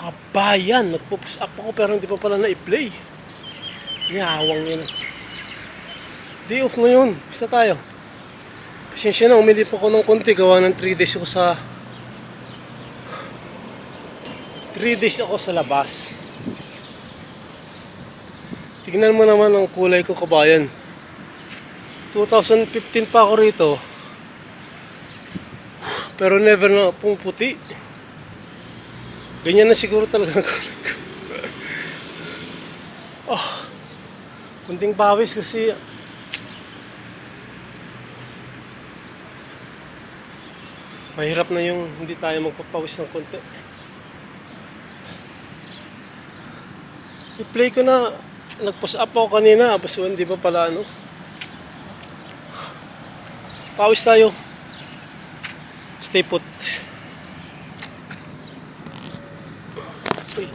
Kabayan, nagpo-push up ako pero hindi pa pala na-i-play. Yawang yun. Day off ngayon. Basta tayo. Pasensya na, umilip ako ng konti. Gawa ng 3 days ako sa 3 days ako sa labas. Tignan mo naman ang kulay ko, kabayan. 2015 pa ako rito. Pero never na akong puti. Ganyan na siguro talaga ang kulay ko. Kunting pawis kasi mahirap na yung hindi tayo magpapawis ng konti. I-play ko na. Nag-push up ako kanina. Tapos hindi pa pala ano. Pawis tayo. Stay put. Uy.